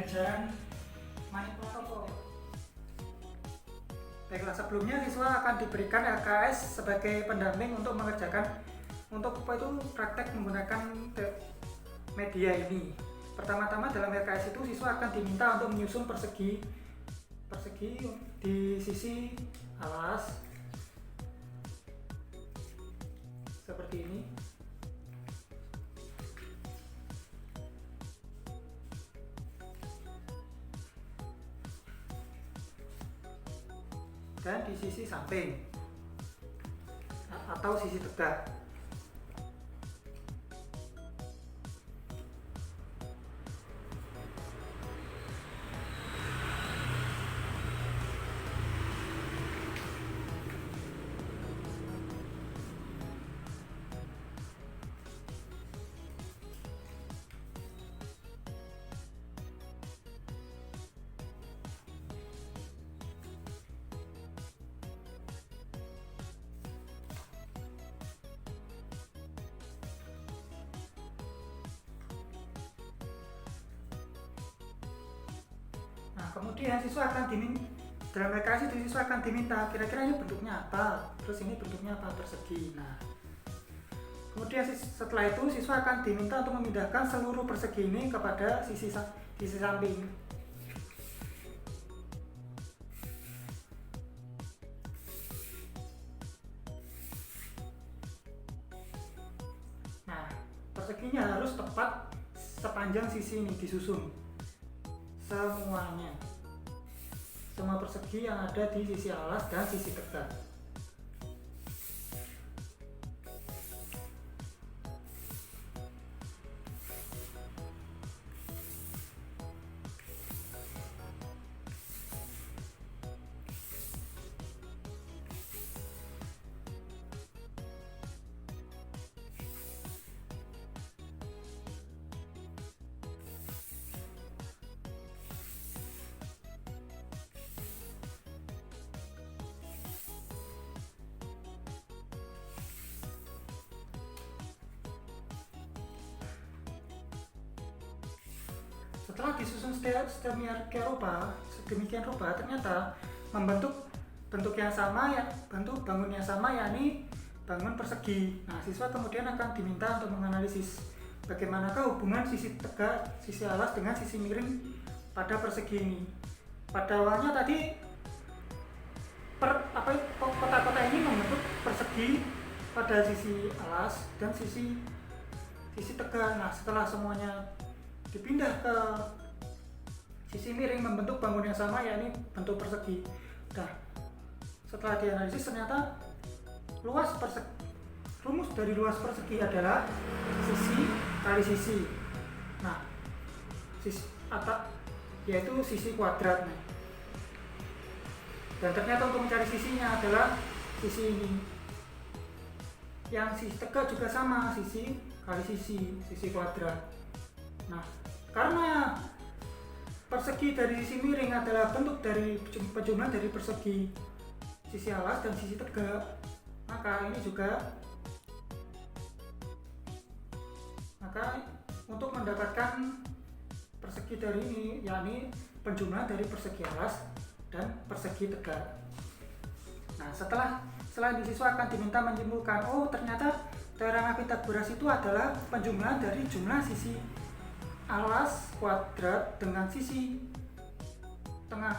pembelajaran manipulator. Baiklah, sebelumnya siswa akan diberikan LKS sebagai pendamping untuk mengerjakan praktek menggunakan media ini. Pertama-tama dalam LKS itu siswa akan diminta untuk menyusun persegi di sisi alas seperti ini. Dan di sisi samping atau sisi tegak. Nah, kemudian dalam LKS itu siswa akan diminta kira-kira ini bentuknya apa, terus ini bentuknya apa, persegi. Nah, kemudian setelah itu siswa akan diminta untuk memindahkan seluruh persegi ini kepada sisi samping. Nah, perseginya harus tepat sepanjang sisi ini disusun. Semua persegi yang ada di sisi alas dan sisi tegak. Setelah disusun sedemikian rupa, ternyata membentuk bentuk yang sama, bentuk bangun yang sama, yakni bangun persegi. Nah, siswa kemudian akan diminta untuk menganalisis bagaimanakah hubungan sisi tegak, sisi alas dengan sisi miring pada persegi ini. Pada awalnya tadi kota-kota ini membentuk persegi pada sisi alas dan sisi tegak. Nah, setelah semuanya dipindah ke sisi miring membentuk bangun yang sama, yakni bentuk persegi. Nah, setelah dianalisis ternyata rumus dari luas persegi adalah sisi kali sisi. Nah, yaitu sisi kuadrat. Dan ternyata untuk mencari sisinya adalah sisi ini. Yang sisi tegak juga sama, sisi kali sisi kuadrat. Nah, karena persegi dari sisi miring adalah bentuk dari penjumlahan dari persegi sisi alas dan sisi tegak, maka untuk mendapatkan persegi dari ini, yakni penjumlahan dari persegi alas dan persegi tegak. Nah, selain siswa akan diminta menyimpulkan, ternyata teorema Pythagoras itu adalah penjumlahan dari jumlah sisi alas kuadrat dengan sisi tengah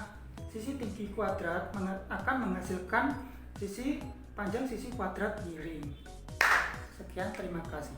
sisi tinggi kuadrat akan menghasilkan sisi panjang sisi kuadrat miring. Sekian, terima kasih.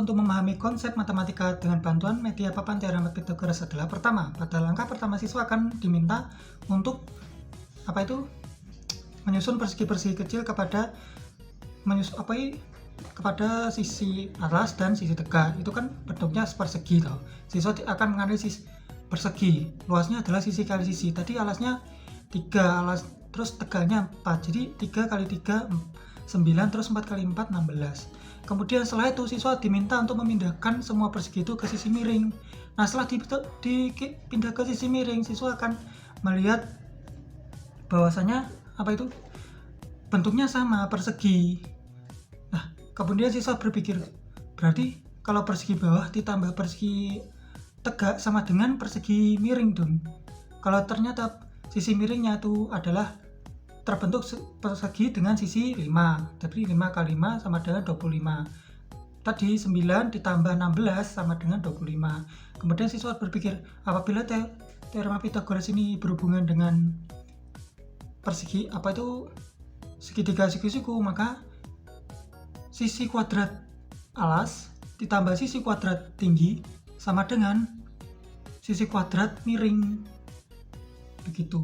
untuk memahami konsep matematika dengan bantuan media papan teorema Pythagoras adalah pertama, pada langkah pertama siswa akan diminta untuk menyusun persegi-persegi kecil kepada kepada sisi alas dan sisi tegak. Itu kan bentuknya persegi toh. Siswa akan mengambil sisi persegi, luasnya adalah sisi kali sisi. Tadi alasnya 3 alas, terus tegaknya 4. Jadi 3 kali 3 9, terus 4 kali 4 16. Kemudian setelah itu siswa diminta untuk memindahkan semua persegi itu ke sisi miring. Nah, setelah dipindah ke sisi miring, siswa akan melihat bahwasanya bentuknya sama, persegi. Nah, kemudian siswa berpikir, berarti kalau persegi bawah ditambah persegi tegak sama dengan persegi miring dong. Kalau ternyata sisi miringnya itu adalah terbentuk persegi dengan sisi 5, jadi 5 kali 5 sama dengan 25. Tadi 9 ditambah 16 sama dengan 25. Kemudian siswa berpikir, apabila teorema Pythagoras ini berhubungan dengan persegi segitiga siku-siku, maka sisi kuadrat alas ditambah sisi kuadrat tinggi sama dengan sisi kuadrat miring, begitu.